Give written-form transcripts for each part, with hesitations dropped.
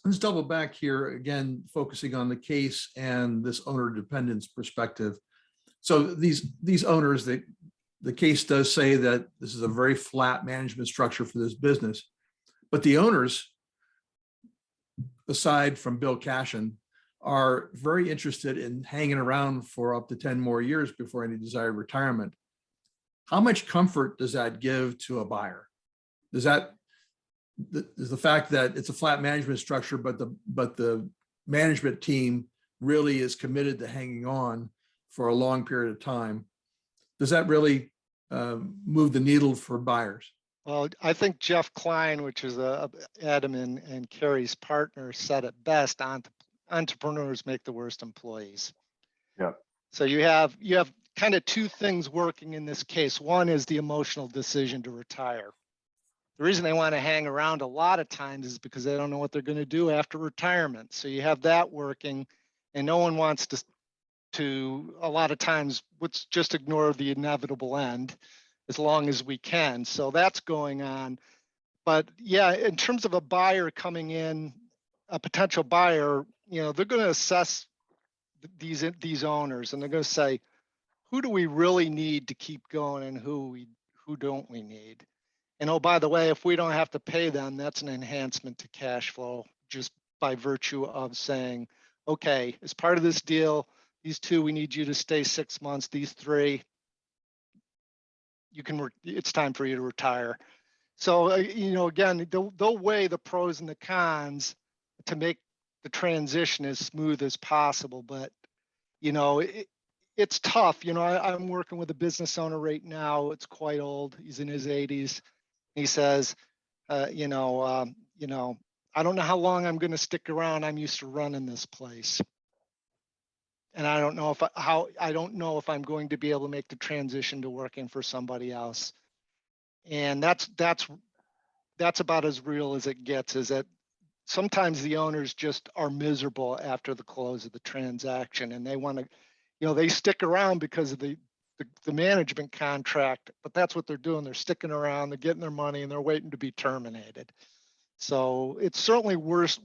let's double back here again, focusing on the case and this owner dependence perspective. So these owners, the case does say that this is a very flat management structure for this business, but the owners, aside from Bill Cashin, are very interested in hanging around for up to 10 more years before any desired retirement. How much comfort does that give to a buyer? Does the fact that it's a flat management structure, but the management team really is committed to hanging on for a long period of time, does that really move the needle for buyers? Well, I think Jeff Klein, which is Adam and Carrie's partner, said it best: entrepreneurs make the worst employees. Yeah. So you have kind of two things working in this case. One is the emotional decision to retire. The reason they want to hang around a lot of times is because they don't know what they're going to do after retirement. So you have that working, and no one wants to a lot of times, let's just ignore the inevitable end as long as we can. So that's going on. But yeah, in terms of a buyer coming in, a potential buyer, they're going to assess these owners, and they're going to say, who do we really need to keep going, and who don't we need? And oh, by the way, if we don't have to pay them, that's an enhancement to cash flow just by virtue of saying, okay, as part of this deal, these two, we need you to stay 6 months. These three, it's time for you to retire. So, again, they'll weigh the pros and the cons to make the transition as smooth as possible. But, it's tough. I'm working with a business owner right now. It's quite old. He's in his 80s. He says, I don't know how long I'm going to stick around. I'm used to running this place, and I don't know if I'm going to be able to make the transition to working for somebody else. And that's about as real as it gets. Is that sometimes the owners just are miserable after the close of the transaction, and they want to, they stick around because of the management contract, but that's what they're doing. They're sticking around, they're getting their money, and they're waiting to be terminated. So it's certainly worth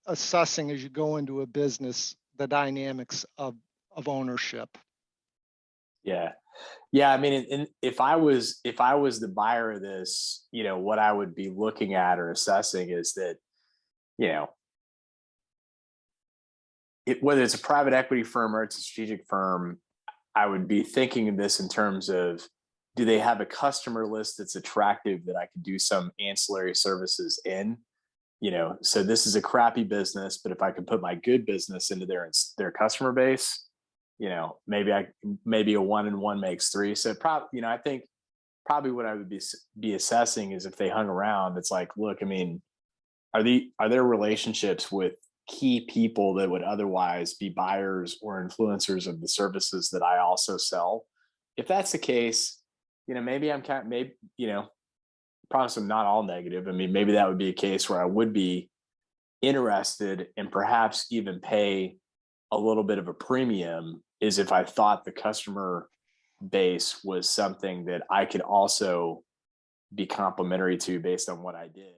assessing as you go into a business, the dynamics of ownership. Yeah. I mean, if I was the buyer of this, what I would be looking at or assessing is that, whether it's a private equity firm or it's a strategic firm, I would be thinking of this in terms of, do they have a customer list that's attractive that I could do some ancillary services in? So this is a crappy business, but if I could put my good business into their customer base, maybe a 1 and 1 makes 3. So I think probably what I would be assessing is if they hung around, it's like, look, I mean, are there relationships with key people that would otherwise be buyers or influencers of the services that I also sell? If that's the case, maybe promise I'm not all negative. I mean, maybe that would be a case where I would be interested and perhaps even pay a little bit of a premium, is if I thought the customer base was something that I could also be complimentary to based on what I did.